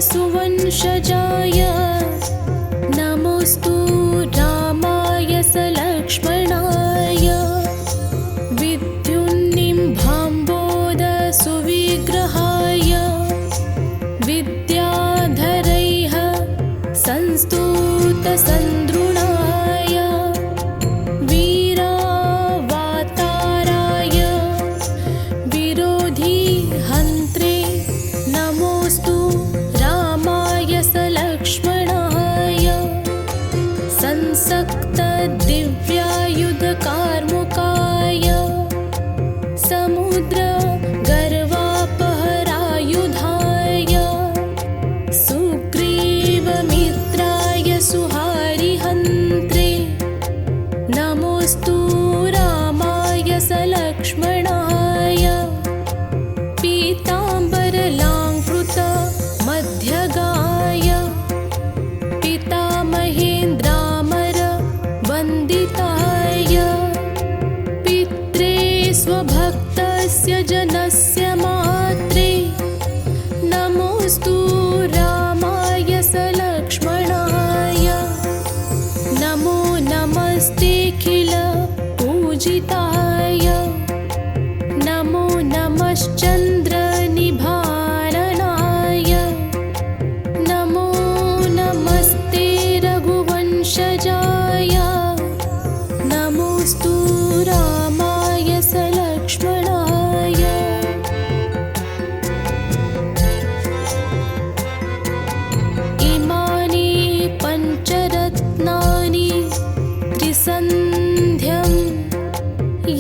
सुवंशजाय नमोऽस्तु रामाय सलक्ष्मणाय विद्युन्निम्भाम्बोध सुविग्रहाय विद्याधरैः संस्तुतसन्द्रुणाय वीरावाताराय विरोधिहन्त्रे नमोऽस्तु रामाय सलक्ष्मणाय संसक्तदिव्यायुधकार्मुकाय समुद्रगर्वापहरायुधाय सुग्रीवमित्राय सुहारिहन्त्रे नमोऽस्तु रामाय सलक्ष्मणाय पीताम्बरलाङ्कृत मध्यगाय पितामहेन्द्रामर वन्दिताय पित्रे स्वभक्तस्य जनस्य मात्रे नमोऽस्तु रामाय सलक्ष्मणाय नमो नमस्तेऽखिल पूजिताय नमो नमश्चन्द्रनिभारणाय नमो नमस्ते रघुवंशजाय नमोऽस्तु रामाय सलक्ष्मणाय इमानि पञ्चरत्नानि त्रिसन्ध्यं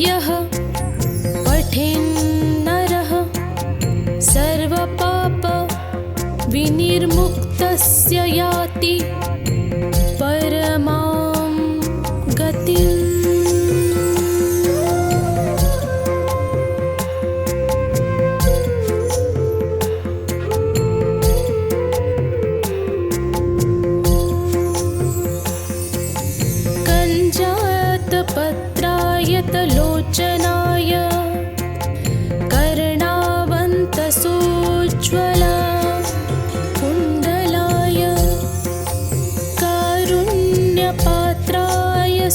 यः पठेन्नरः सर्वपाप विनिर्मुक्तस्य याति परमां गतिम्। कञ्जातपत्रायतलोचनाय कर्णावन्तसोज्ज्वला कुण्डलाय कारुण्यपात्राय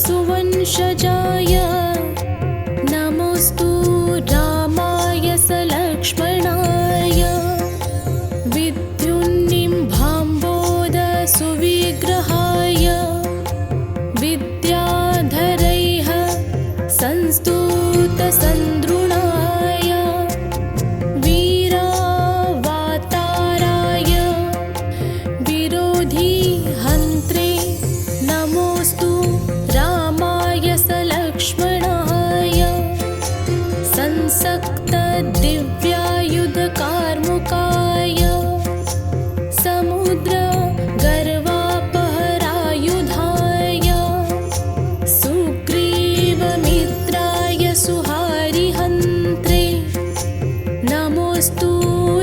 सुवंशजाय नमोऽस्तु रामाय सलक्ष्मणाय विद्युन्निम्भाम्बोध सुविग्रहाय विद्याधरैः संस्तुतसन्द्रुणाय वीरावाताराय विरोधिहन्त्रे नमोऽस्तु रामाय सलक्ष्मणाय संसक्तदिव्यायुधकार्मुकाय समुद्रगर्वापहरायुधाय सुग्रीवमित्राय सुहारिहन्त्रे नमोऽस्तु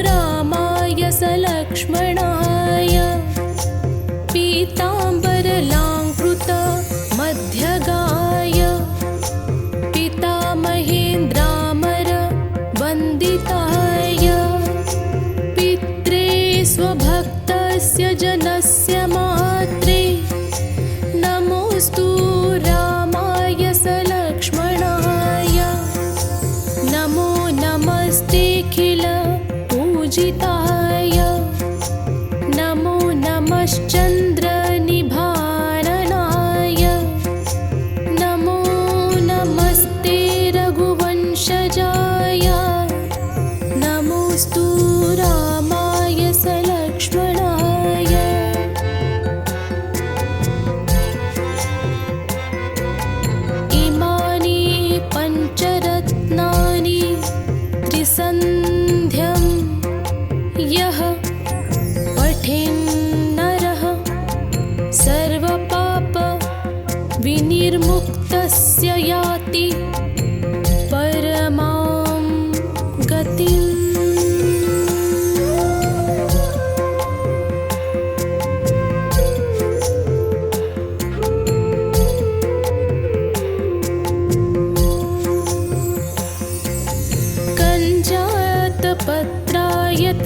रामाय सलक्ष्मणाय पीताम्बरलाङ्कृत मध्यगाय पितामहेन्द्रामर वन्दिताय पित्रे स्वभक्तस्य जनस्य मात्रे नमोऽस्तु रामाय सलक्ष्मणाय नमो नमस्तेऽखिल पूजिताय नमो नमश्चन्द्रनिभारणाय नमो नमस्ते रघुवंशजाय नमोऽस्तु रामाय सलक्ष्मणाय इमानि पञ्चरत्नानि त्रिसन्ध्यं यः पठेन्नरः सर्वपाप विनिर्मुक्तस्य याति परमां गतिम्।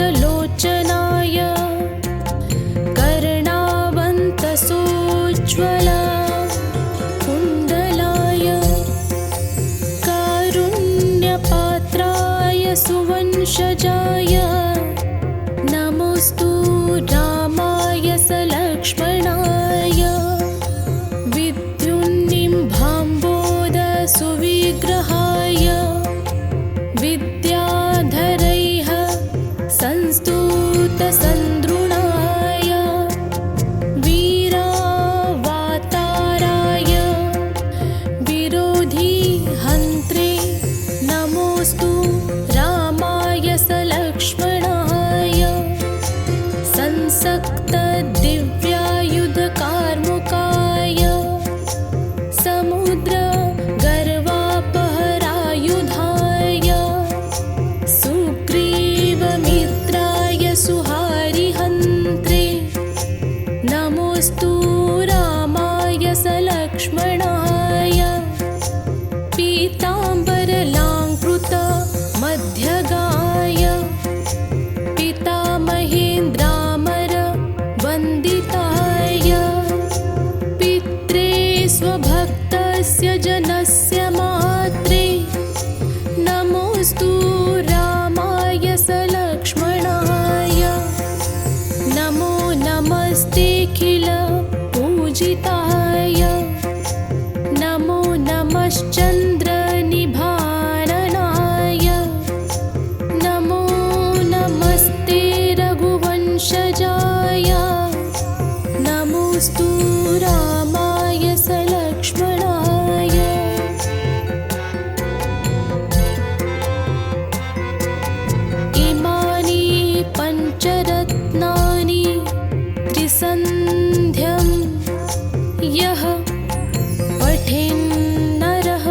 कञ्जातपत्रायतलोचनाय सुवंशजाय कुण्डलाय कारुण्यपात्राय सुवंशजाय नमोऽस्तु रामाय सलक्ष्मणाय विद्युन्निम्भाम्बोध सुविग्रहाय विद्याधरैः संस्तुतसन्द्रुणाय वीरावाताराय विरोधिहन्त्रे नमोऽस्तु रामाय सलक्ष्मणाय संसक्तदिव्यायुधकार्मुकाय समुद्रगर्वापहरायुधाय सुग्रीवमित्राय सुहारिहन्त्रे नमोऽस्तु रामाय सलक्ष्मणाय पीताम्बरलाङ्कृत मध्यगाय पितामहेन्द्रामर वन्दिताय पित्रे स्वभक्तस्य जनस्य मात्रे नमोऽस्तु रामाय सलक्ष्मणाय नमो नमस्तेऽखिल पूजिताय नमो नमश्चन्द्रनिभारणाय नमो नमस्ते रघुवंशजाय नमोऽस्तु रामाय सलक्ष्मणाय इमानि पञ्चरत्नानि त्रिसन्ध्यं यः पठेन्नरः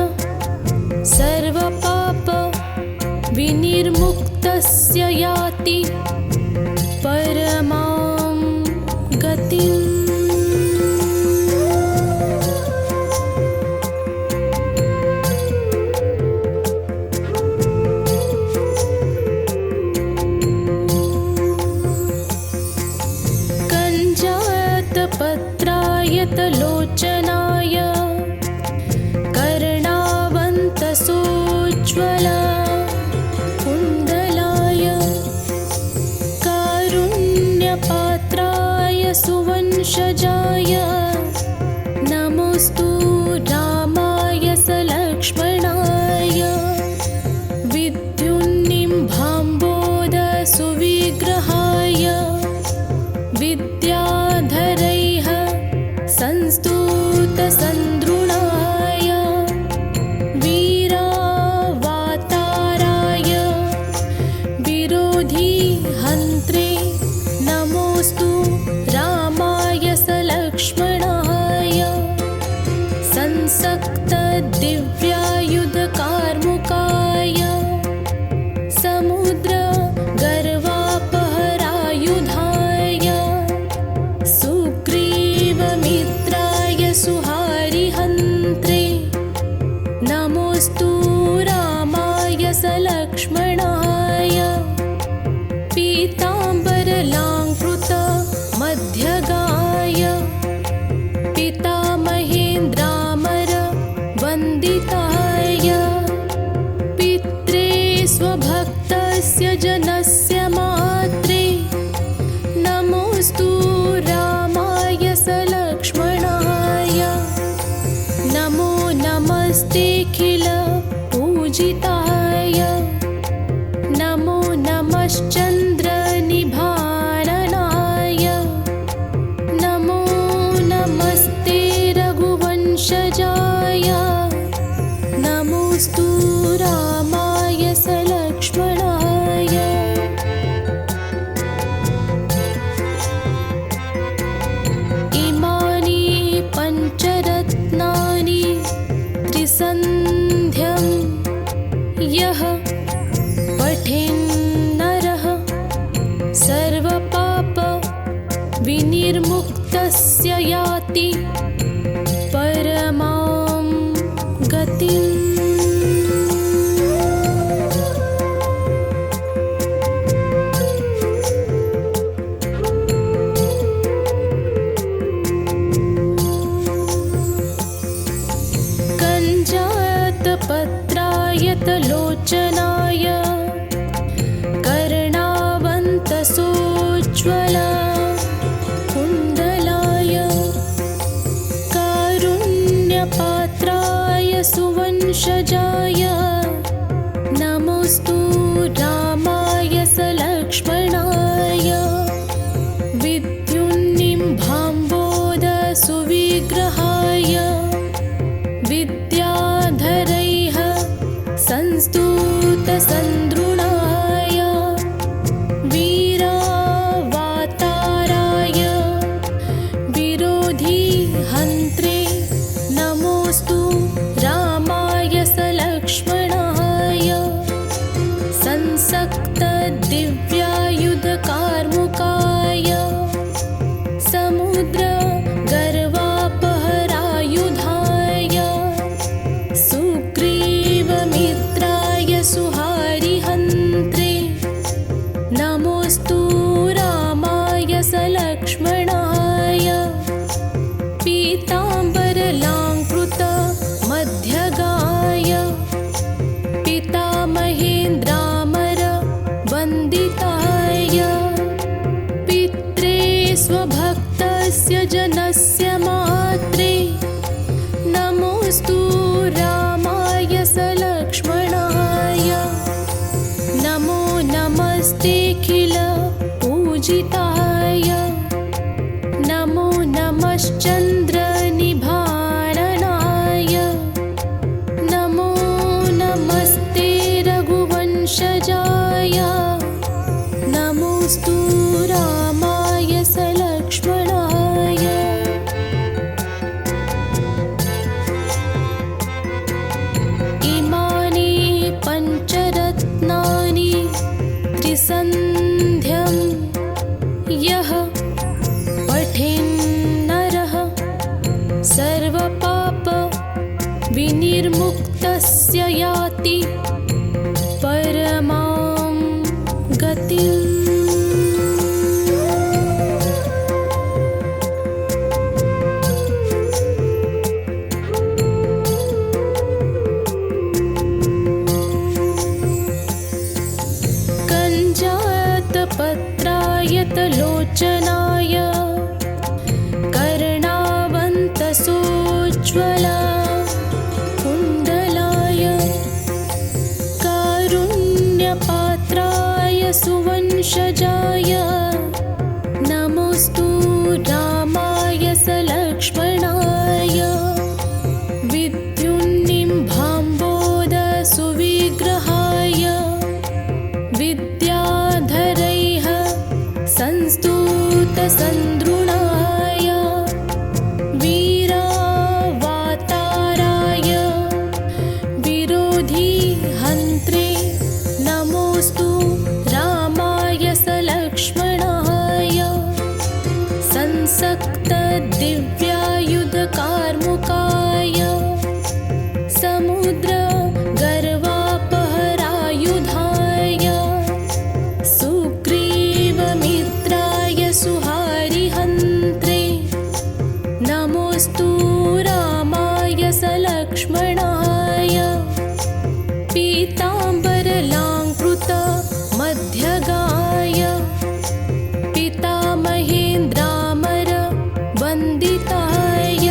सर्वपाप विनिर्मुक्तस्य याति परमां गतिम् कञ्जातपत्रायतलोचनाय कर्णावन्तसोज्ज्वल कुण्डलाय कारुण्यपात्राय सुवंशजाय नमोऽस्तु रामाय सलक्ष्मणाय विद्युन्निम्भाम्बोध सुविग्रहाय विद्याधरैः संस्तुतसन्द्रुणाय वीरावाताराय विरोधिहन्त्रे नमोऽस्तु रामाय सलक्ष्मणाय संसक्तदिव्यायुधकार्मुकाय समुद्रगर्वापहरायुधाय सुग्रीवमित्राय सुहारिहन्त्रे नमोऽस्तु रामाय सलक्ष्मणाय पीताम्बरलाङ्कृत मध्यगाय पितामहेन्द्रामर वन्दिताय पित्रे स्वभक्तस्य जनस्य मात्रे नमोऽस्तु रामाय सलक्ष्मणाय नमो नमस्तेऽखिल पूजिताय नमो नमश्चन्द्रनिभारणाय नमो नमस्ते रघुवंशजाय नमोऽस्तु रामाय सलक्ष्मणाय इमानि पञ्चरत्नानि त्रिसन्ध्यं यः पठेन्नरः सर्वपाप विनिर्मुक्तस्य याति परमां गतिम्। कारुण्यपात्राय सुवंशजाय नमोऽस्तु रामाय सलक्ष्मणाय विद्युन्निम्भाम्बोध सुविग्रहाय विद्याधरैः संस्तुतसन्द्रुणाय वीरावाताराय विरोधिहन्त्रे नमोऽस्तु रामाय सलक्ष्मणाय संसक्तदिव्यायुधकार्मुकाय समुद्रगर्वापहरायुधाय सुग्रीवमित्राय सुहारिहन्त्रे नमोऽस्तु रामाय सलक्ष्मणाय पीताम्बरलाङ्कृत मध्यगाय पितामहेन्द्रामर वन्दिताय पित्रे स्वभक्तस्य जनस्य मात्रे नमोऽस्तु रामाय सलक्ष्मणाय नमो नमस्तेऽखिल पूजिताय नमो नमश्चन्द्रनिभारणाय नमो नमस्ते रघुवंशजाय नमोऽस्तु रामाय सलक्ष्मणाय इमानि पञ्चरत्नानि त्रिसन्ध्यं यः पठेन्नरः सर्वपाप विनिर्मुक्तस्य याति परमां गतिम्। कञ्जातपत्रायतलोचनाय कर्णावन्तसोज्ज्वला कुण्डलाय कारुण्यपात्राय सुवंशजाय नमोऽस्तु रामाय सलक्ष्मणाय विद्युन्निम्भाम्बोध सुविग्रहाय विद्याधरैः संस्तुतसन्द्रुणाय वीरावाताराय विरोधिहन्त्रे नमोऽस्तु रामाय सलक्ष्मणाय संसक्तदिव्यायुधकार्मुकाय समुद्रगर्वापहरायुधाय सुग्रीवमित्राय सुहारिहन्त्रे नमोऽस्तु रामाय सलक्ष्मणाय पीताम्बरलाङ्कृत मध्यगाय पितामहेन्द्रामर वन्दिताय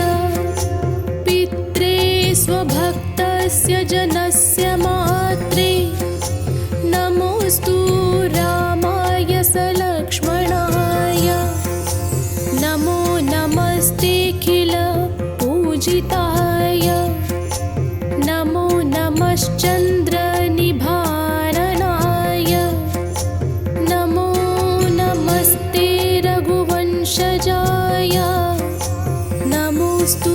पित्रे स्वभक्तस्य जनस्य मात्रे नमोऽस्तु रामाय सलक्ष्मणाय नमो नमस्तेऽखिल पूजिताय नमो नमश्चन्द्रनिभारणाय नमो नमस्ते रघुवंशजाय नमोऽस्तु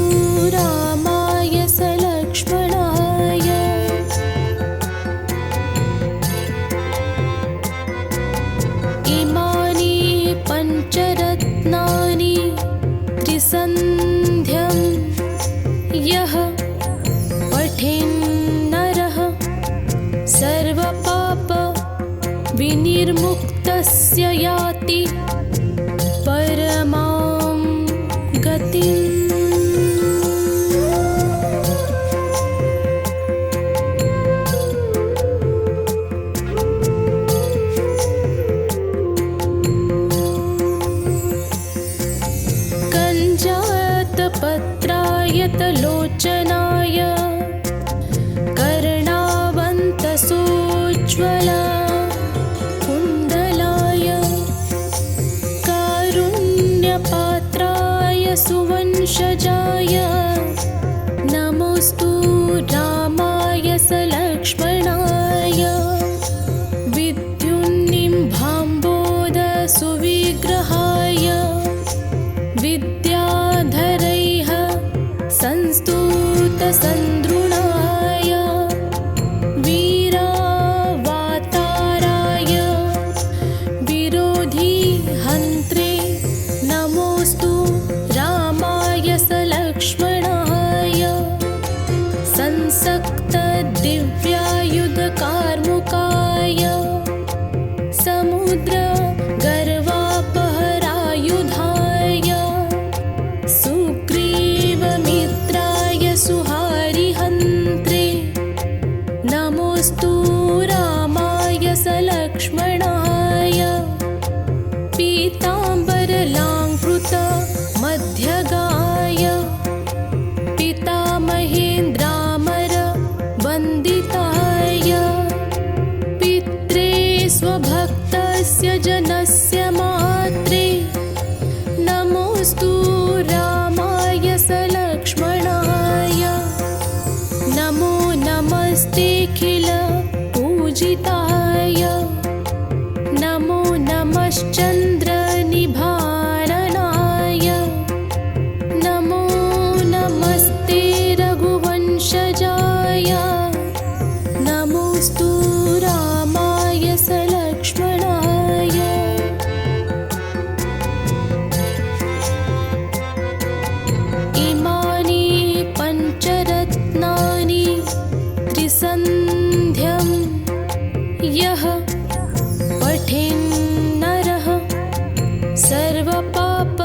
रामाय सलक्ष्मणाय इमानि पञ्चरत्नानि त्रिसन्ध्यं यः पठेन्नरः सर्वपाप विनिर्मुक्तस्य याति परमां गतिम्। पत्रायतलोचनाय कर्णावन्तसोज्ज्वल कुण्डलाय कारुण्यपात्राय सुवंशजाय नमोऽस्तु रामाय सलक्ष्मणाय विद्युन्निम्भाम्बोधसुविग्रहाय विद्याधरैः संस्तुतसन्द्रुणाय वीरावाताराय विरोधिहन्त्रे नमोऽस्तु रामाय सलक्ष्मणाय संसक्तदिव्यायुधकार्मुकाय समुद्रगर्वापहरायुधाय सुग्रीवमित्राय सुहारिहन्त्रे नमोऽस्तु रामाय सलक्ष्मणाय पीताम्बरलाङ्कृत मध्यगाय पितामहेन्द्रामर वन्दिताय पित्रे स्वभक्तस्य जनस्य मात्रे नमोऽस्तु रामाय सलक्ष्मणाय नमो नमस्तेऽखिल पूजिताय नमो नमश्चन्द्रनिभारणाय नमो नमस्ते रघुवंशजाय नमोऽस्तु रामाय सलक्ष्मणाय इमानि पञ्चरत्नानि त्रिसन्ध्यं यः पठेन्नरः सर्वपाप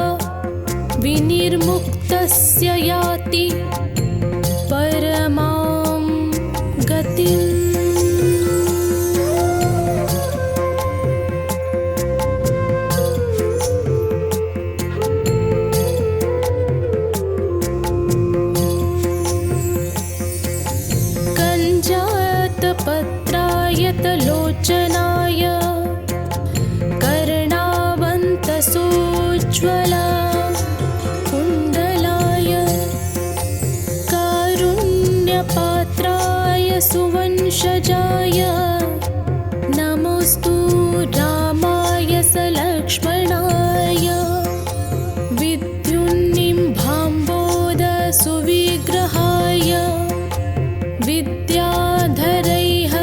विनिर्मुक्तस्य याति परमां गतिम् कञ्जातपत्रायतलोचनाय कर्णावन्तसोज्ज्वल कुण्डलाय कारुण्यपात्राय सुवंशजाय नमोऽस्तु रामाय सलक्ष्मणाय विद्युन्निम्भाम्बोधसुविग्रहाय विद्याधरैः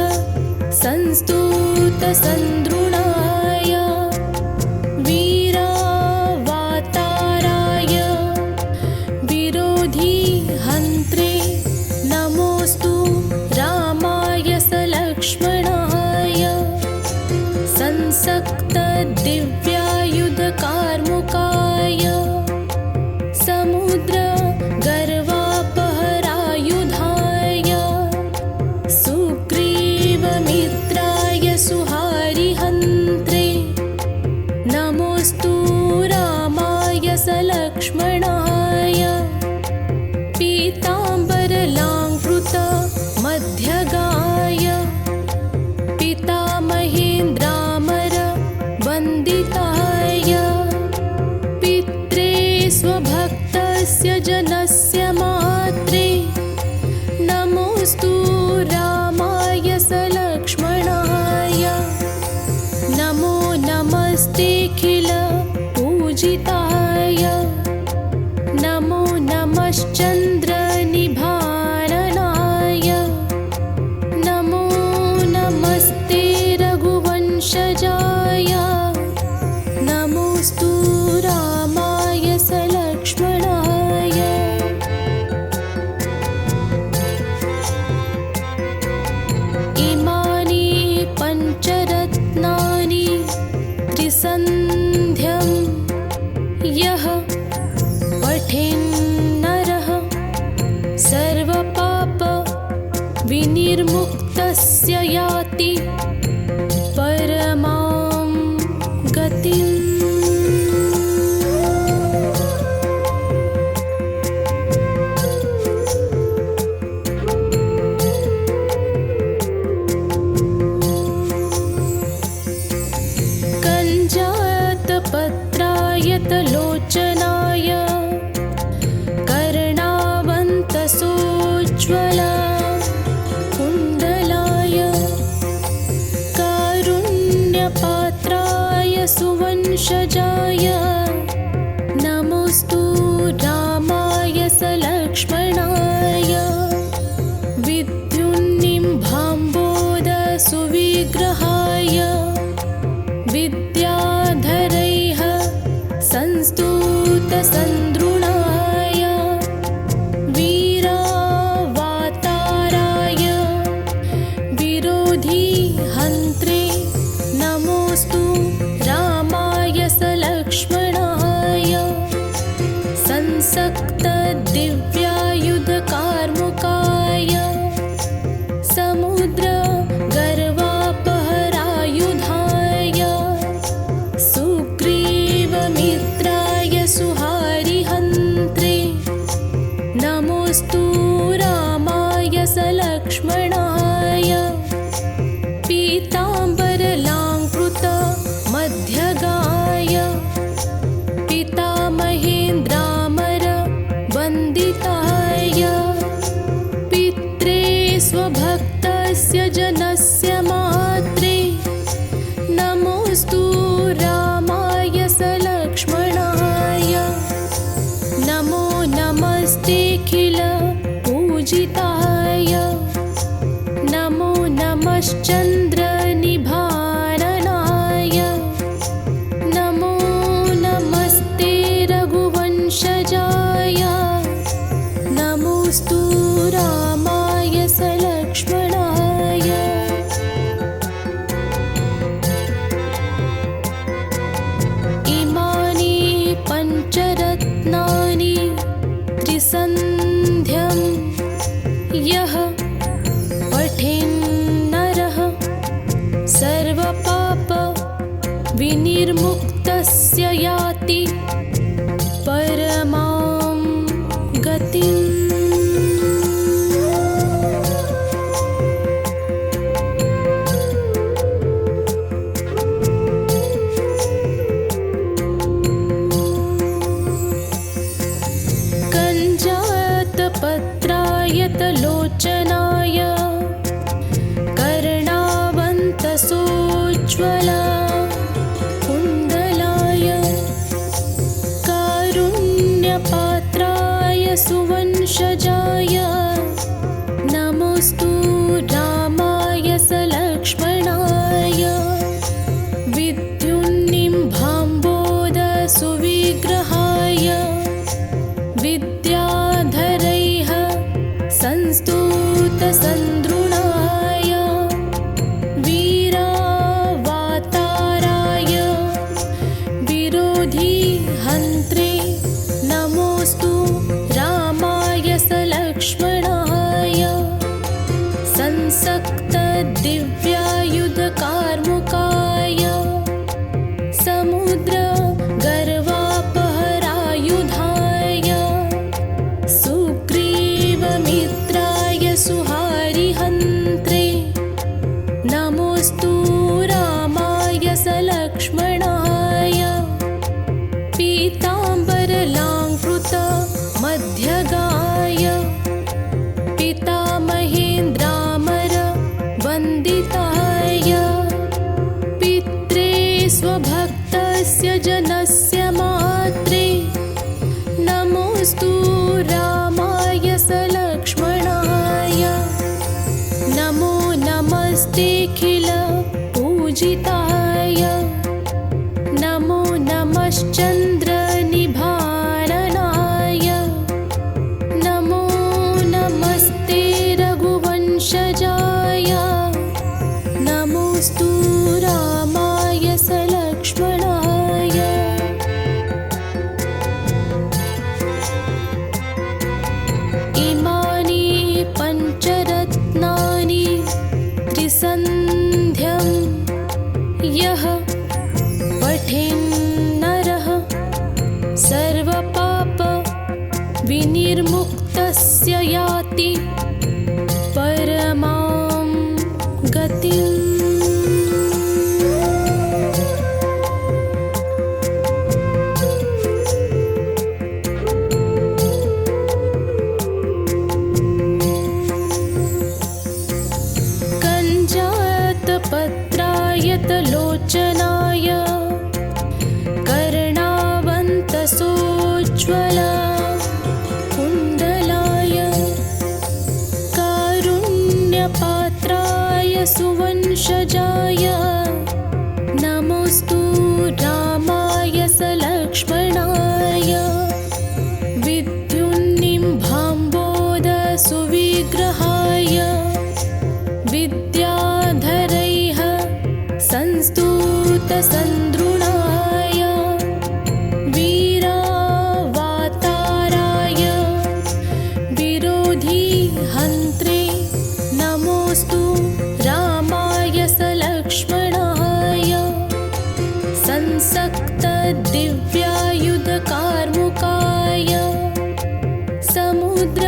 संस्तुतसन्द्रुणाय वीरावाताराय विरोधिहन्त्रे नमोऽस्तु रामाय सलक्ष्मणाय संसक्तदिव्यायुधकार्मुकाय समुद्रगर्वापहरायुधाय सुग्रीवमित्राय सुहारिहन्त्रे नमोऽस्तु रामाय सलक्ष्मणाय पीताम्बरलाङ्कृत मध्यगाय पितामहेन्द्रामर वन्दिताय पित्रे स्वभक्तस्य जनस्य मात्रे नमोऽस्तु रामाय सलक्ष्मणाय नमो नमस्तेऽखिल पूजिताय नमो नमश्चन्द्रनिभारणाय नमो नमस्ते रघुवंशजाय नमोऽस्तु रामाय सलक्ष्मणाय इमानि पञ्चरत्नानि त्रिसन्ध्यं यः पठेन्नरः सर्वपाप विनिर्मुक्तस्य याति परमां गतिम् नमोऽस्तु रामाय सलक्ष्मणाय पीताम्बरलाङ्कृत मध्यगाय पितामहेन्द्रामर वन्दिताय पित्रे स्वभक्तस्य जनस्य मात्रे नमोऽस्तु रामाय सलक्ष्मणाय नमो नमस्तेऽखिल पूजिताय नमो नमश्चन्द्रनिभाननाय नमो नमस्ते रघुवंशजाय नमोऽस्तु रामाय सलक्ष्मणाय इमानि पञ्चरत्नानि त्रिसन्ध्यं यः पठेन्नरः सर्वपाप विनिर्मुक्तस्य याति परमां गतिम्। कञ्जातपत्रायतलोचनाय कर्णावन्तसोज्ज्वल कुण्डलाय कारुण्यपात्राय सुवंशजाय नमोऽस्तु रामाय सलक्ष्मणाय विद्युन्निम्भाम्बोधसुविग्रहाय विद्याधरैः संस्तुतसन्द्रुणाय वीरावाताराय विरोधिहन्त्रे नमोऽस्तु रामाय सलक्ष्मणाय संसक्तदिव्यायुधकार्मुकाय समुद्रगर्वापहरायुधाय सुग्रीवमित्राय सुहारिहन्त्रे नमोऽस्तु रामाय सलक्ष्मणाय पीताम्बरलाङ्कृत मध्यगाय पितामहेन्द्रामर वन्दिताय पित्रे स्वभक्तस्य जनस्य मात्रे नमोऽस्तु रामाय सलक्ष्मणाय नमो नमस्तेऽखिल पूजिताय नमो नमश्चन्द्रनिभाननाय नमो नमस्ते रघुवंशजाय नमोऽस्तु रामाय सलक्ष्मणाय इमानि पञ्चरत्नानि त्रिसन्ध्यं यः पठेन्नरः सर्वपाप विनिर्मुक्तस्य याति परमां गतिम्। कञ्जातपत्रायतलोचनाय कर्णावन्तसोज्ज्वल कुण्डलाय कारुण्यपात्राय सुवंशजाय नमोऽस्तु रामाय सलक्ष्मणाय विद्युन्निम्भाम्बोधसुविग्रहाय विद्याधरैः संस्तुतसन्द्रुणाय वीरावाताराय विरोधिहन्त्रे नमोऽस्तु रामाय सलक्ष्मणाय संसक्तदिव्यायुधकार्मुकाय समुद्र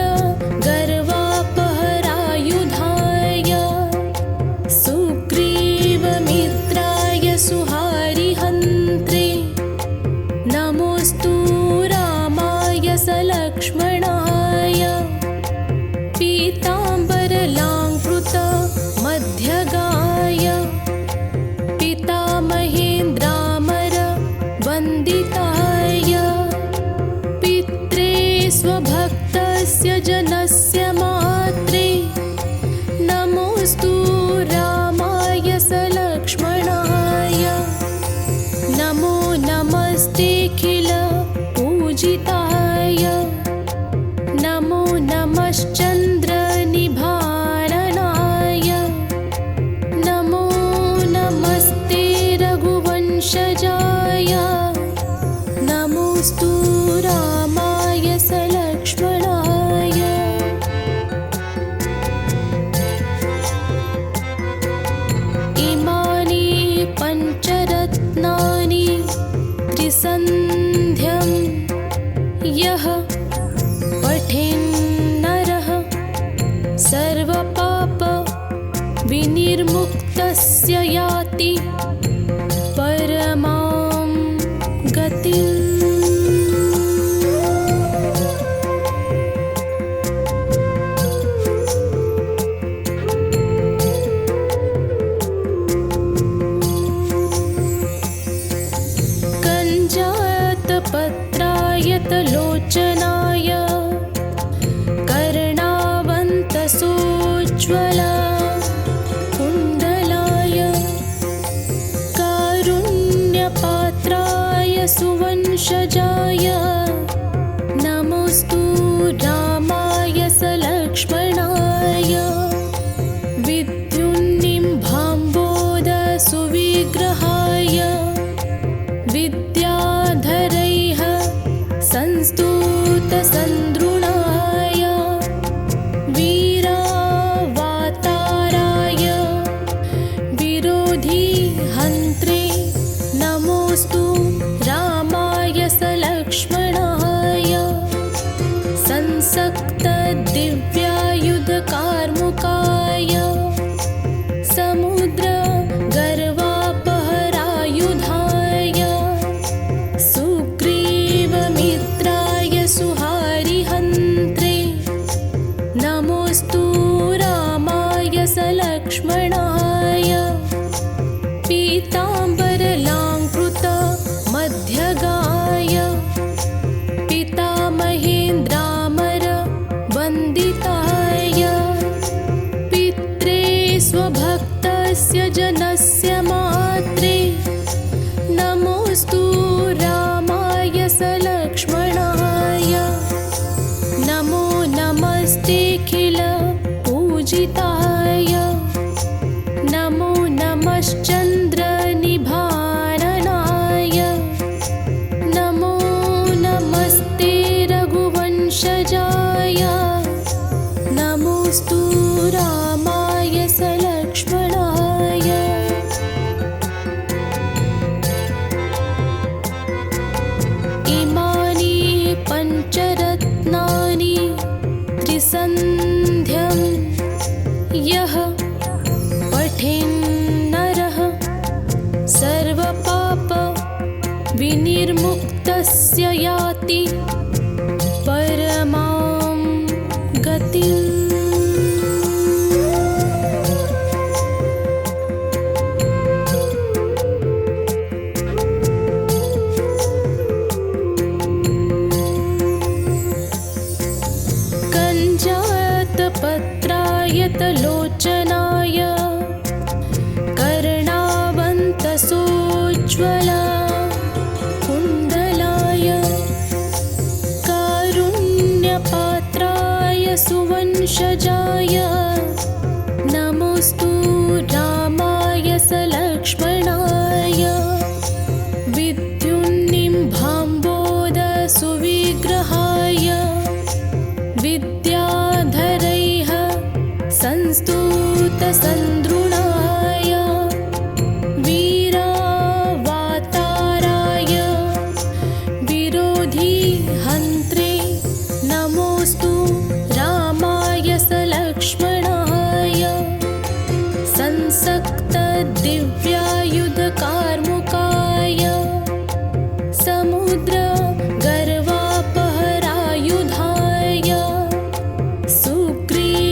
नमश्चन्द्रनिभारणाय नमो नमस्ते रघुवंशजाय नमोऽस्तु रामाय सलक्ष्मणाय इमानि पञ्चरत्नानि त्रिसन्ध्यं यः पठेन्नरः सर्वपाप विनिर्मुक्तस्य याति परमां गतिम्। कञ्जातपत्रायतलोचनाय कर्णावन्तसोज्ज्वल कुण्डलाय कारुण्यपात्राय सुवंशजाय नमोऽस्तु रामाय सलक्ष्मणाय विद्युन्निम्भाम्बोधसुविग्रहाय विद्याधरैः संस्तुतसन्द्रुणाय वीरावाताराय विरोधिहन्त्रे नमोऽस्तु रामाय सलक्ष्मणाय संसक्तदिव्यायुधकार्मुकाय समुद्रगर्वापहरायुधाय सुग्रीवमित्राय सुहारिहन्त्रे नमोऽस्तु रामाय सलक्ष्मणाय पीताम्बरलाङ्कृतमध्यगाय पितामहेन्द्रामरवन्दिताय पित्रे स्वभक्तस्य जनस्य मात्रे नमोऽस्तु रामाय सलक्ष्मणाय नमो नमस्तेऽखिल पूजिताय नमो नमश्चन्द्रनिभारणाय नमो नमस्ते रघुवंशजाय नमोऽस्तु रामाय सलक्ष्मणाय इमानि पञ्चरत्नानि त्रिसन्ध्यं यः पठेन्नरः सर्वपाप विनिर्मुक्तस्य याति परमां गतिम्। कञ्जातपत्रायतलोचनाय कर्णावन्तसोज्ज्वल कुण्डलाय कारुण्यपात्राय सुवंशजाय नमोऽस्तु रामाय सलक्ष्मणाय विद्युन्निम्भाम्बोधसुविग्रहाय विद्याधरैः संस्तुतसन्द्रुणाय वीरावाताराय विरोधिहन्त्रे नमोऽस्तु रामाय सलक्ष्मणाय संसक्तदिव्यायुधकार्मुकाय समुद्रगर्वापहरायुधाय सुग्रीवमित्राय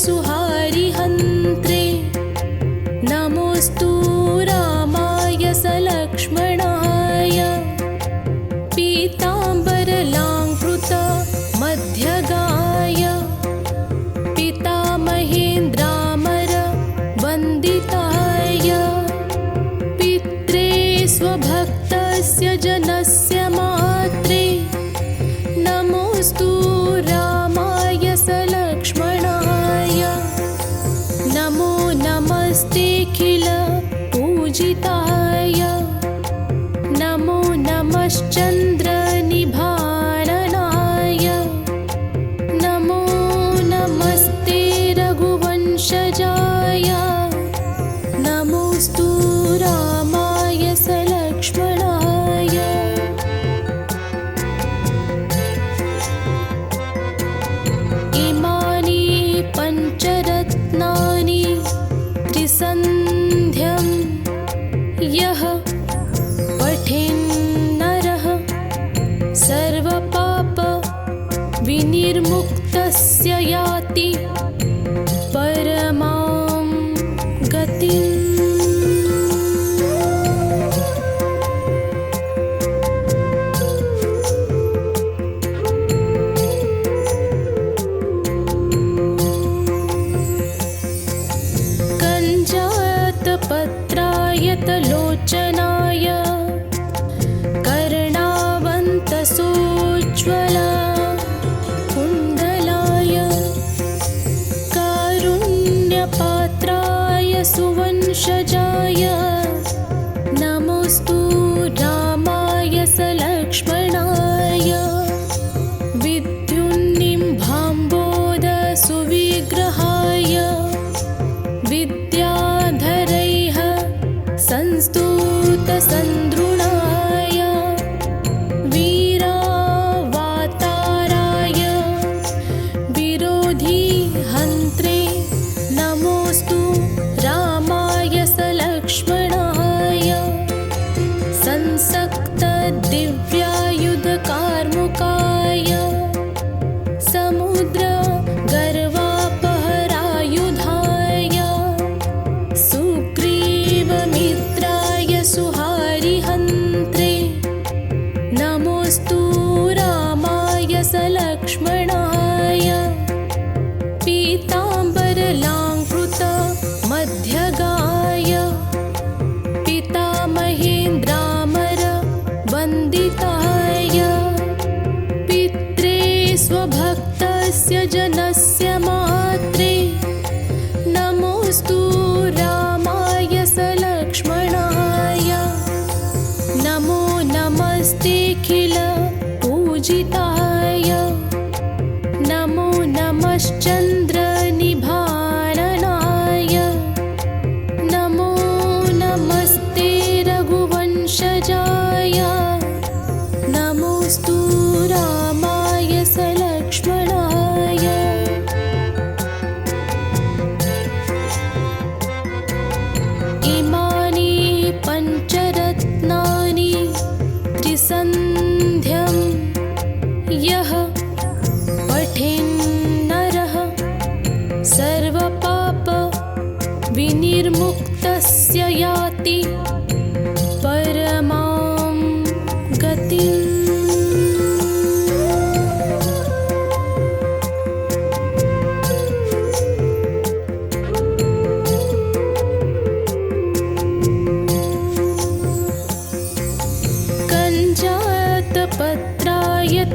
सुहारिहन्त्रे नमश्चन्द्रनिभाननाय नमो नमस्ते रघुवंशजाय नमोऽस्तु रामाय सलक्ष्मणाय इमानि पञ्चरत्नानि त्रिसन्ध्यं यः पठेन्नरः सर्वपापविनिर्मुक्तस्य याति परमां गतिम्। कञ्जातपत्रायतलोचनाय कर्णावन्तसोज्ज्वल कुण्डलाय कारुण्यपात्राय सुवंशजाय नमोऽस्तु रामाय सलक्ष्मणाय विद्युन्निम्भाम्बोधसुविग्रहाय विद्याधरैः संस्तुतसन्द्रुणाय वीरावाताराय विरोधिहन्त्रे नमोऽस्तु रामाय सलक्ष्मणाय संसक्तदिव्यायुधकार्मुकाय समुद्रगर्वापहरायुधाय सुग्रीवमित्राय सुहारिहन्त्रे नमोऽस्तु रामाय सलक्ष्मणाय पीताम्बरलाङ्कृतमध्यगाय पितामहेन्द्रामरवन्दिताय पित्रे स्वभक्तस्य जनस्य मात्रे नमोऽस्तु रामाय सलक्ष्मणाय नमो नमस्तेऽखिल पूजिताय नमो नमश्चन्द्रनिभाननाय नमो नमस्ते रघुवंशजाय नमोऽस्तु रामाय सलक्ष्मणाय इमानि पञ्चरत्नानि त्रिसन्ध्यं यः पठेन्नरः सर्वपापविनिर्मुक्तस्य याति परमां गतिम्।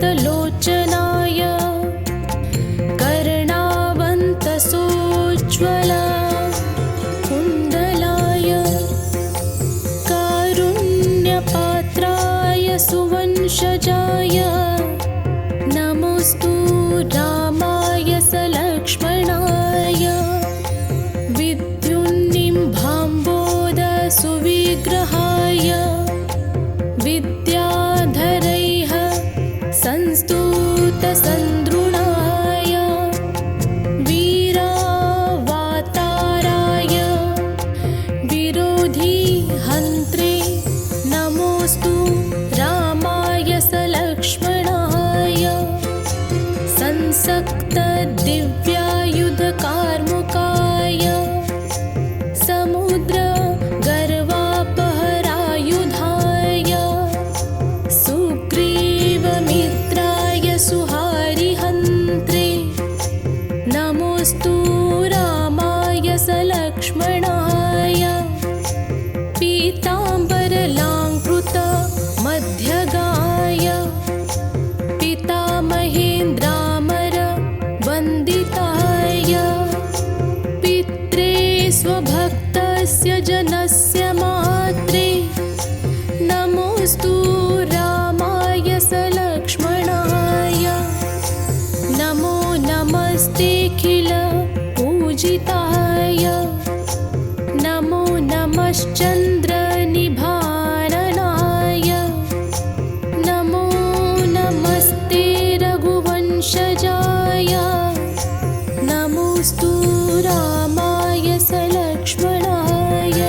कञ्जातपत्रायतलोचनाय कर्णावन्तसोज्ज्वल कुण्डलाय कारुण्यपात्राय सुवंशजाय नमोऽस्तु रामाय सलक्ष्मणाय विद्युन्निम्भाम्बोधसुविग्रहाय विद्याधरैः संस्तुतसन्द्रुणाय वीरावाताराय विरोधिहन्त्रे नमोऽस्तु रामाय सलक्ष्मणाय संसक्तदिव्यायुधकार्मुकाय समुद्रगर्वापहरायुधाय सुग्रीवमित्राय सुहारिहन्त्रे नमोऽस्तु रामाय सलक्ष्मणाय पीताम्बरलाङ्कृतमध्यगाय पितामहेन्द्रामरवन्दिताय पित्रे स्वभक्तस्य जनस्य मात्रे नमोऽस्तु रामाय नमस्तेऽखिल पूजिताय नमो नमश्चन्द्रनिभाननाय नमो नमस्ते रघुवंशजाय नमोऽस्तु रामाय सलक्ष्मणाय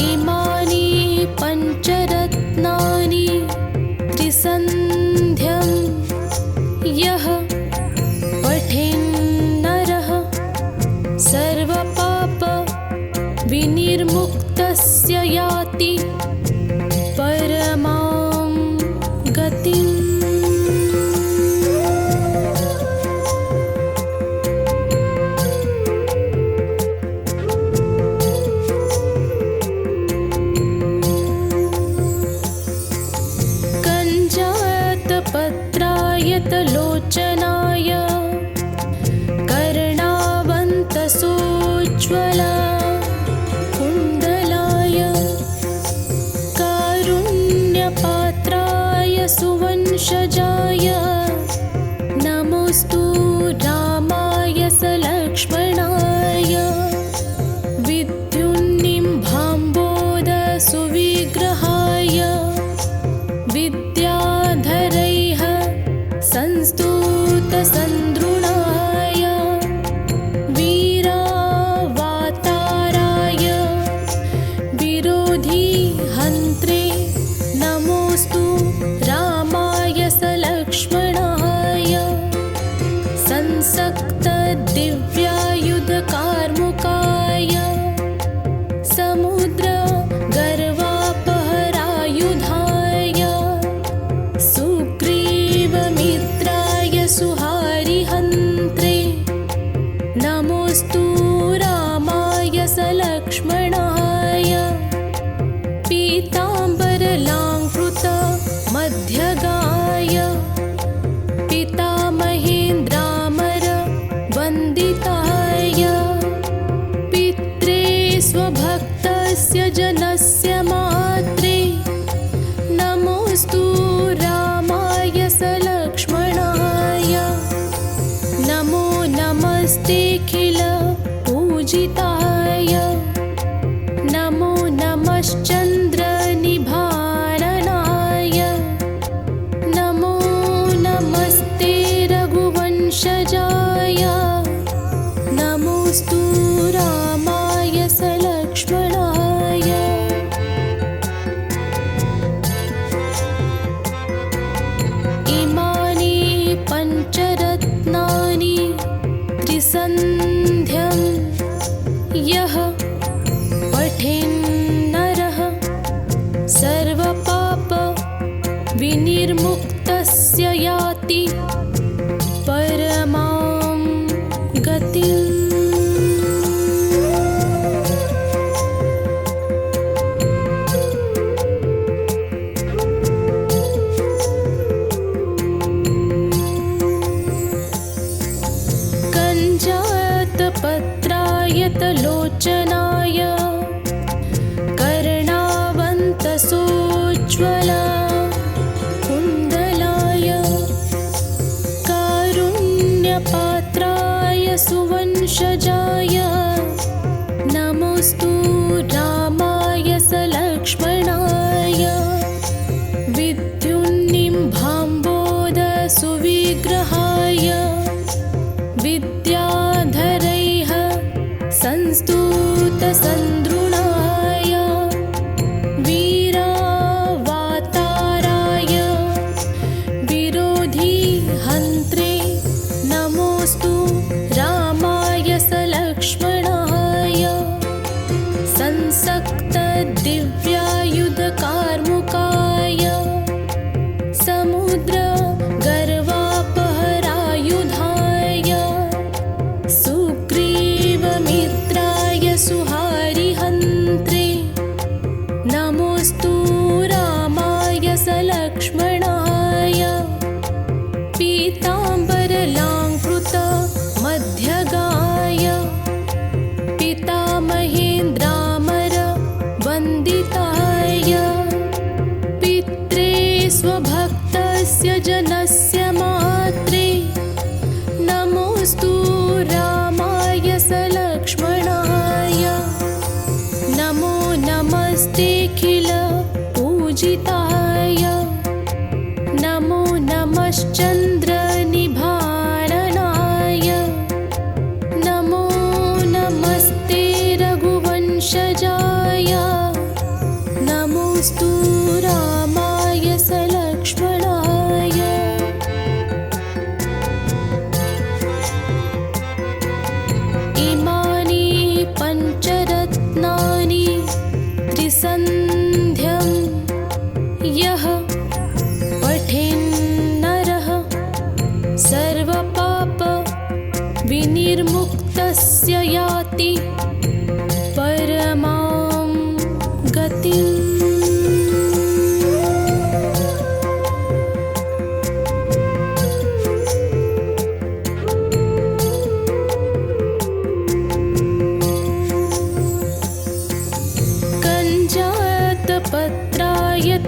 इमानि पञ्चरत्नानि त्रिसन्ध्यं यः पठेन्नरः सर्वपाप विनिर्मुक्तस्य याति परमां गतिम्। कञ्जातपत्रायतलोचनाय कर्णावन्तसोज्ज्वला कुण्डलाय कारुण्यपात्राय सुवंशजाय नमोऽस्तु रामाय सलक्ष्मणाय विद्युन्निम्भाम्बोधसुविग्रहाय विद्याधरैः संस्तुतसन्द्रुणाय वीरावाताराय विरोधिहन्त्रे नमोऽस्तु रामाय सलक्ष्मणाय संसक्तदिव्यायुधकार्मुकाय समुद्रगर्वापहरायुधाय सुग्रीवमित्राय सुहारिहन्त्रे नमोऽस्तु रामाय सलक्ष्मणाय पीताम्बरलाङ्कृतमध्यगाय पितामहेन्द्रामरवन्दिताय पित्रे स्वभक्तस्य जनस्य मात्रे नमोऽस्तु रामाय सलक्ष्मणाय नमो नमस्तेऽखिल पूजिताय नमो नमश्चन्द्रनिभाननाय नमो नमस्ते रघुवंशजाय नमोऽस्तु रामाय सलक्ष्मणाय इमानि पञ्चरत्नानि त्रिसन्ध्यं यः पठेन्नरः सर्वपाप विनिर्मुक्तस्य याति परमां गतिम्। कञ्जातपत्रायतलोचनाय कर्णावन्तसोज्ज्वला कुण्डलाय कारुण्यपात्राय सुवंशजाय नमोऽस्तु रामाय सलक्ष्मणाय विद्युन्निम्भाम्बोधसुविग्रहाय विद्याधरैः संस्तुतसन्द्रुणाय वीरावाताराय विरोधिहन्त्रे नमोऽस्तु रामाय सलक्ष्मणाय संसक्तदिव्यायुधकार्मुकाय समुद्रगर्वापहरायुधाय सुग्रीवमित्राय सुहारिहन्त्रे नमोऽस्तु रामाय सलक्ष्मणाय पीताम्बरलाङ्कृतमध्यगाय पितामहेन्द्रामरवन्दिताय पित्रे स्वभक्त संसक्तस्य जनस्य मात्रे नमोऽस्तु रामाय सलक्ष्मणाय नमो नमस्तेऽखिल पूजिताय नमो नमश्चन्द्रनिभारणाय नमो नमस्ते रघुवंशजाय नमोऽस्तु रामाय सलक्ष्मणाय इमानि पञ्चरत्नानि त्रिसन्ध्यं यः पठेन्नरः सर्वपाप विनिर्मुक्तस्य याति परमां गतिम्।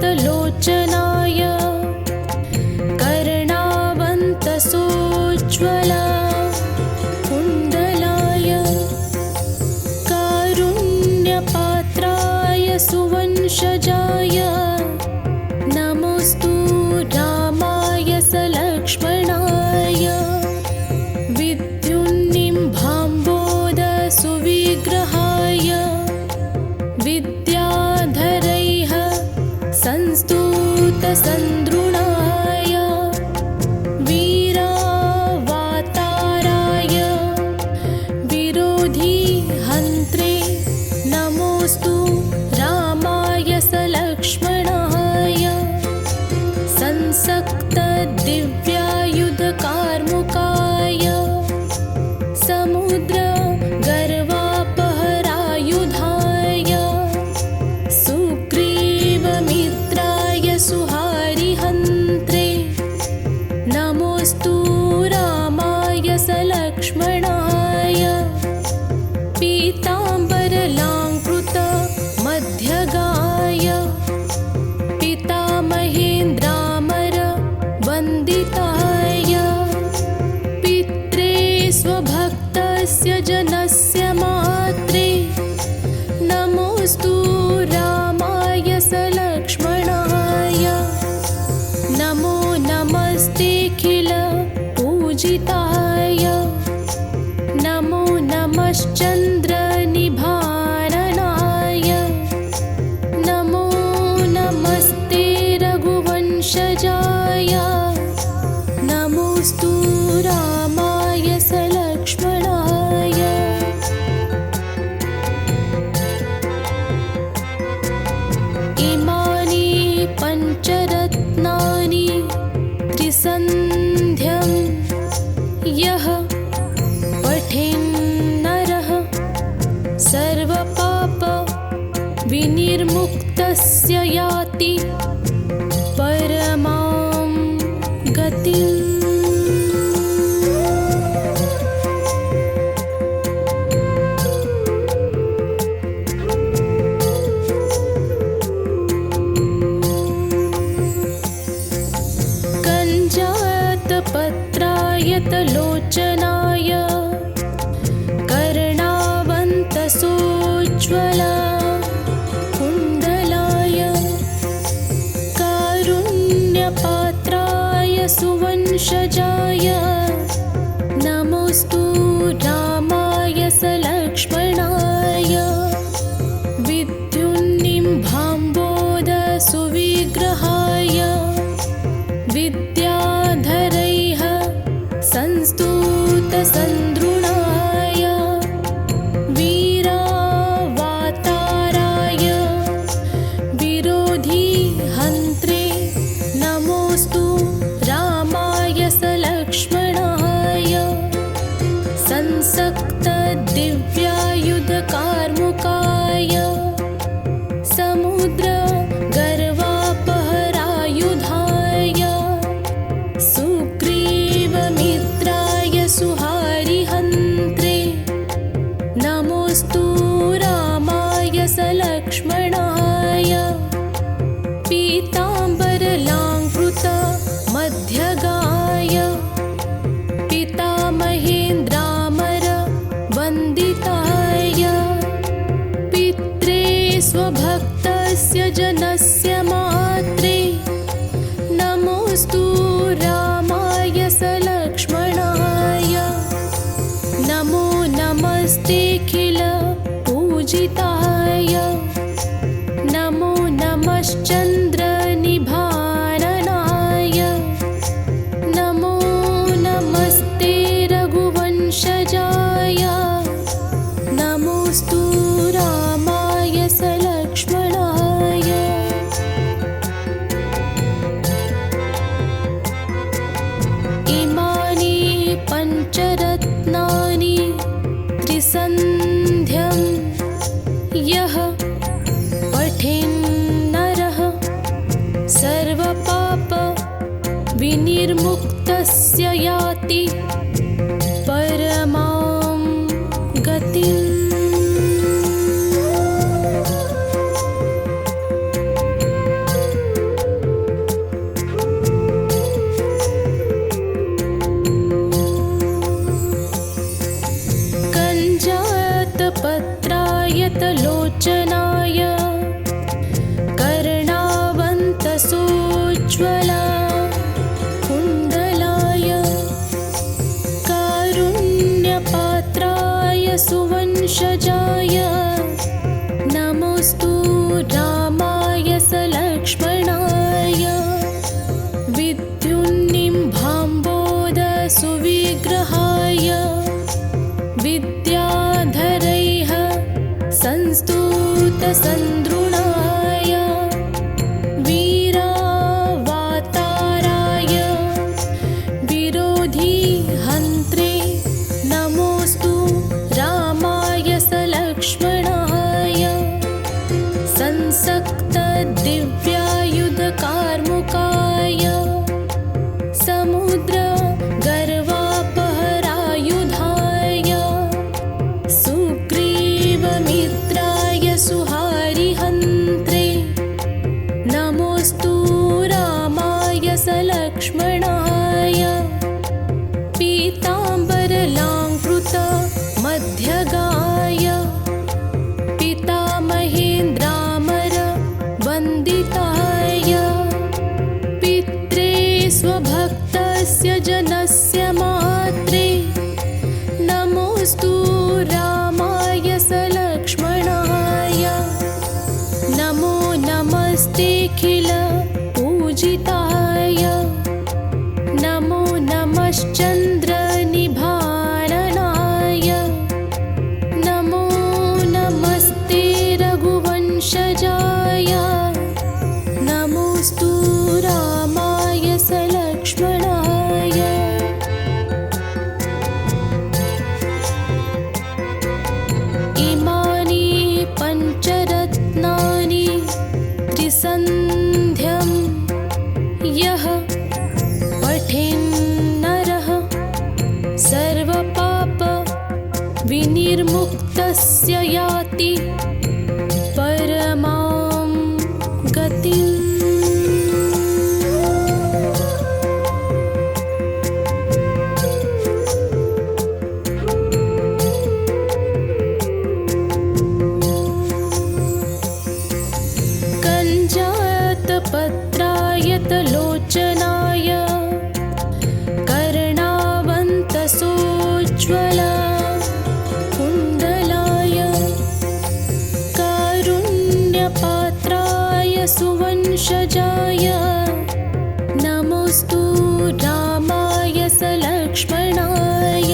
कञ्जातपत्रायतलोचनाय कर्णावन्तसोज्ज्वला कुण्डलाय कारुण्यपात्राय सुवंशजाय नमोऽस्तु रामाय सलक्ष्मणाय विद्युन्निम्भाम्बोधसुविग्रहाय विद्याधरैः संस्तुतसन्द्रुणाय वीरावाताराय विरोधिहन्त्रे नमोऽस्तु रामाय सलक्ष्मणाय संसक्तदिव्यायुधकार्मुकाय समुद्रगर्वापहरायुधाय सुग्रीवमित्राय सुहारिहन्त्रे नमोऽस्तु रामाय सलक्ष्मणाय पीताम्बरलाङ्कृतमध्यगाय पितामहेन्द्रामर वन्दिताय पित्रे स्वभक्तस्य जनस्य मात्रे नमोऽस्तु रामाय सलक्ष्मणाय नमो नमस्तेऽखिल पूजिताय नमो नमश्चन्द्रनिभारणाय नमो नमस्ते रघुवंशजाय नमोऽस्तु रामाय सलक्ष्मणाय इमानि पञ्चरत्नानि त्रिसन्ध्यं यः पठेन्नरः सर्वपाप विनिर्मुक्तस्य याति परमां गतिम्। कञ्जातपत्रायतलोचनाय कर्णावन्तसोज्ज्वला कुण्डलाय कारुण्यपात्राय सुवंशजाय नमोऽस्तु रामाय सलक्ष्मणाय विद्युन्निम्भाम्बोधसुविग्रहाय विद्याधरैः संस्तुतसन्द्रुणाय वीरावाताराय विरोधिहन्त्रे नमोऽस्तु रामाय सलक्ष्मणाय संसक्तदिव्यायुधकार्मुकाय विनिर्मुक्तस्य याति परमां गतिम्। कञ्जातपत्रायतलोचनाय कर्णावन्तसोज्ज्वला कुण्डलाय कारुण्यपात्राय सुवंशजाय नमोऽस्तु रामाय सलक्ष्मणाय विद्युन्निम्भाम्बोधसुविग्रहाय विद्याधरैः संस्तुतसन्द्रुणाय वीरावाताराय विरोधिहन्त्रे नमोऽस्तु रामाय सलक्ष्मणाय संसक्तदिव्यायुधकार्मुकाय समुद्रगर्वापहरायुधाय सुग्रीवमित्राय सुहारिहन्त्रे नमोऽस्तु रामाय सलक्ष्मणाय पीताम्बरलाङ्कृतमध्यगाय पितामहेन्द्रामरवन्दिताय पित्रे स्वभक्तस्य जनस्य मात्रे नमोऽस्तु रामाय सलक्ष्मणाय नमो नमस्तेऽखिल पूजिताय नमो नमश्चन्द्रनिभारणाय नमो नमस्ते रघुवंशजाय नमोऽस्तु रामाय सलक्ष्मणाय। इमानि पञ्चरत्नानि त्रिसन्ध्यं यः पठेन्नरः सर्वपाप विनिर्मुक्तस्य याति परमां गतिम्। कञ्जातपत्रायतलोचनाय कर्णावन्तसोज्ज्वला कुण्डलाय कारुण्यपात्राय सुवंशजाय नमोऽस्तु रामाय सलक्ष्मणाय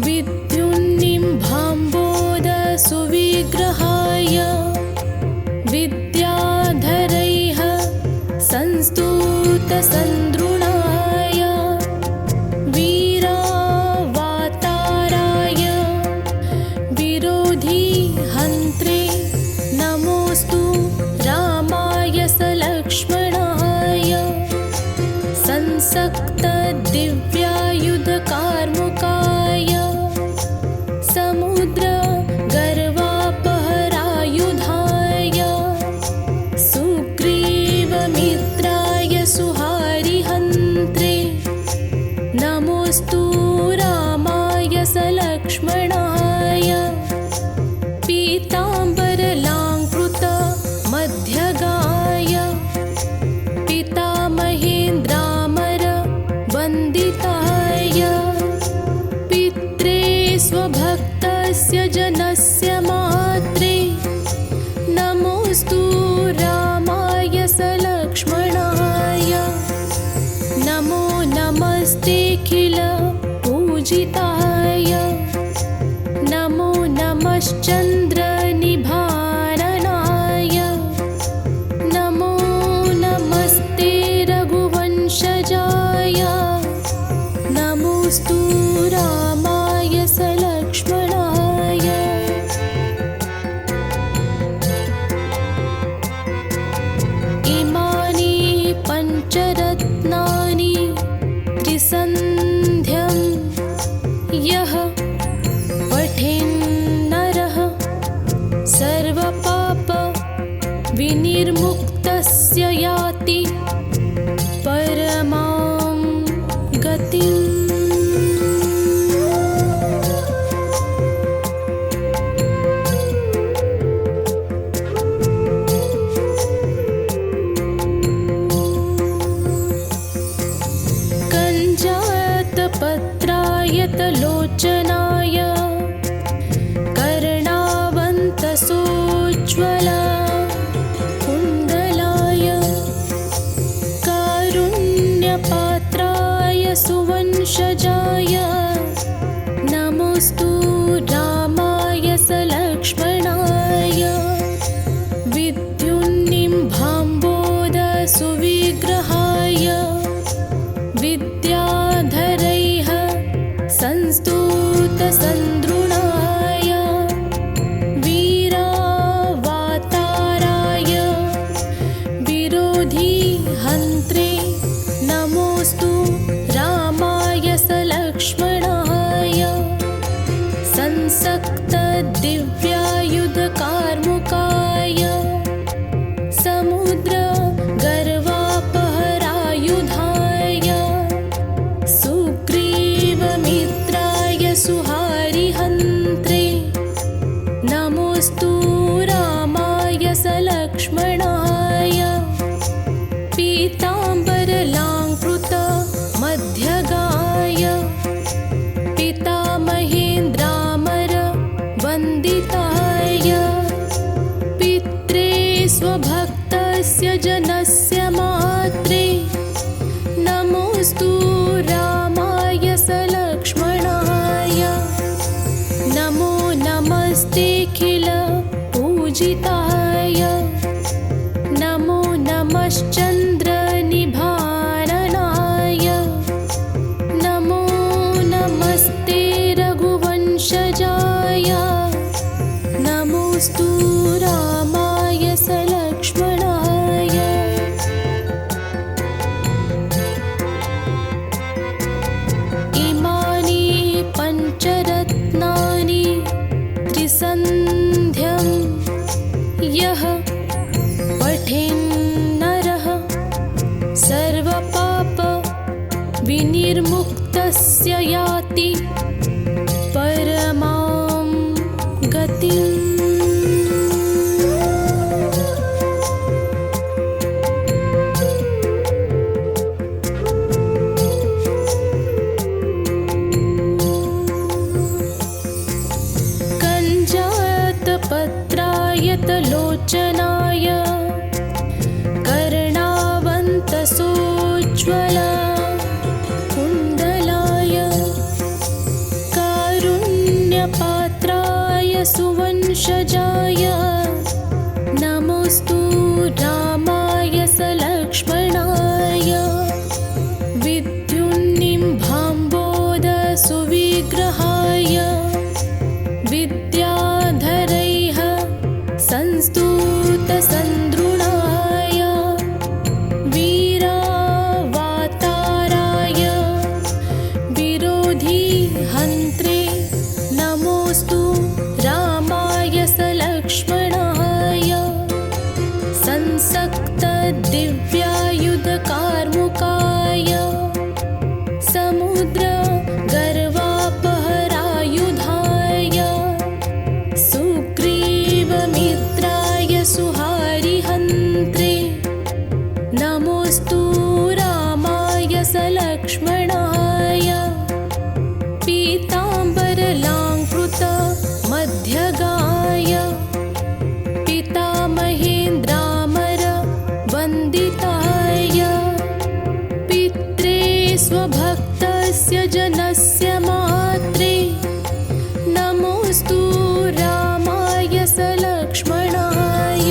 विद्युन्निम्भाम्बोधसुविग्रहाय विद्याधरैः संस्तुतसन्द्रुणाय वीरावाताराय विरोधिहन्त्रे नमोऽस्तु रामाय सलक्ष्मणाय संसक्तदिव्यायुधकार्मुकाय समुद्रगर्वापहरायुधाय सुग्रीवमित्राय सुहारिहन्त्रे नमोऽस्तु रामाय सलक्ष्मणाय पीताम्बरलाङ्कृतमध्यगाय पितामहेन्द्रामरवन्दिताय पित्रे स्वभक्तस्य जनस्य मात्रे नमोऽस्तु रामाय सलक्ष्मणाय नमो नमस्तेऽखिल पूजिताय नमो नमश्चन्द्रनिभारणाय नमो नमस्ते रघुवंशजाय नमोऽस्तु रामाय सलक्ष्मणाय। इमानि पञ्चरत्नानि याति परमां गतिम्। लोचनाय कर्णावन्तसोज्ज्वल कुण्डलाय कारुण्यपात्राय सुवंशजाय नमोऽस्तु रामाय सलक्ष्मणाय विद्युन्निम्भाम्बोधसुविग्रहाय विद्याधरैः संस्तुतसन्द्रुणाय वीरावाताराय विरोधिहन्त्रे नमोऽस्तु रामाय सलक्ष्मणाय संसक्तदिव्यायुधकार्मुकाय समुद्रगर्वापहरायुधाय सुहारिहन्त्रे नमोऽस्तु रामाय सलक्ष्मणाय पीताम्बरलाङ्कृत मध्यगाय पितामहेन्द्रामर वन्दिताय पित्रे स्वभक्तस्य जनस्य मात्रे नमोऽस्तु रामाय सलक्ष्मणाय नमो नमस्तेऽखिल पूजिताय नमो नमश्चन्द्रनिभारणाय नमो नमस्ते रघुवंशजाय नमोऽस्तु रामाय सलक्ष्मणाय। इमानि पञ्चरत्नानि त्रिसन्ध्यं यः पठेन्नरः सर्वपापविनिर्मुक्तस्य याति परमां गतिम्। लोचनाय कर्णावन्तसोज्ज्वल कुण्डलाय कारुण्यपात्राय सुवंशजाय नमोऽस्तु रामाय सलक्ष्मणाय विद्युन्निम्भाम्बोधसुविग्रहाय विद्याधरैः संस्तुतसन्द्रुणाय वीरावाताराय विरोधिहन्त्रे नमोऽस्तु रामाय सलक्ष्मणाय संसक्तदिव्यायुधकार्मुकाय समुद्रगर्वापहरायुधाय सुहारिहन्त्रे नमोऽस्तु रामाय सलक्ष्मणाय पीताम्बरलाङ्कृत मध्यगाय पितामहेन्द्रामर वन्दिताय पित्रे स्वभक्तस्य जनस्य मात्रे नमोऽस्तु रामाय सलक्ष्मणाय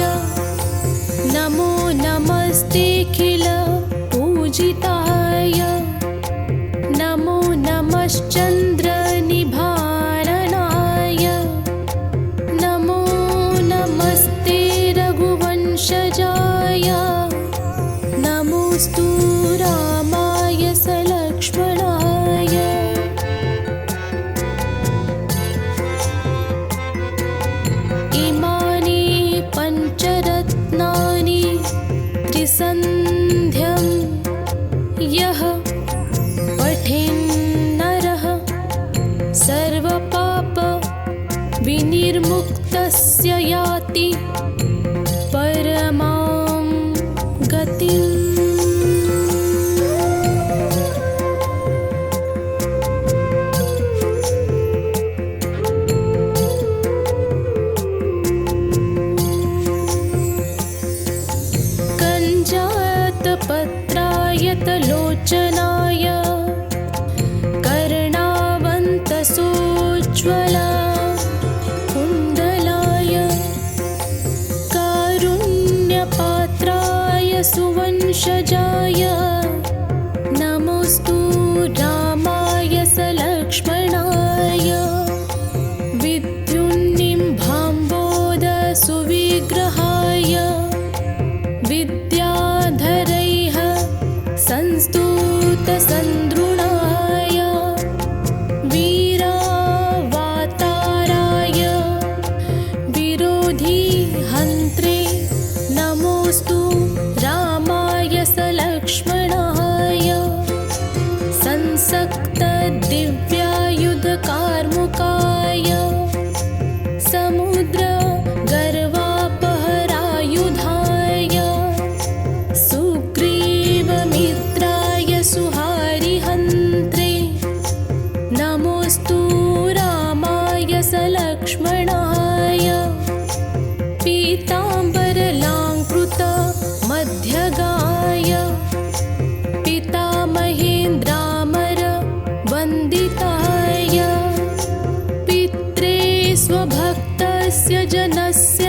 नमो नमस्तेऽखिल पूजिताय नमो नमश्चन्द्रनिभारणाय नमो नमस्ते रघुवंशजाय नमोऽस्तु रामाय सलक्ष्मणाय। इमानि पञ्चरत्नानि त्रिसन्ध्यं सन्ध्यं यः पठेन्नरः सर्वपाप विनिर्मुक्तस्य याति परमां गतिम्। कञ्जातपत्रायतलोचनाय कर्णावन्तसोज्ज्वला कुण्डलाय कारुण्यपात्राय सुवंशजाय नमोऽस्तु रामाय सलक्ष्मणाय विद्युन्निम्भाम्बोधसुविग्रहाय विद्याधरैः संस्तुतसन्द्रुणाय वीरावाताराय विरोधिहन्त्रे नमोऽस्तु रामाय सलक्ष्मणाय संसक्तदिव्यायुधकार्मुकाय समुद्रगर्वापहरायुधाय सुग्रीवमित्राय सुहारिहन्त्रे नमोऽस्तु रामाय सलक्ष्मणाय पीताम्बरलाङ्कृतमध्यगाय पितामहेन्द्रामरवन्दिताय पित्रे स्वभक्तस्य जनस्य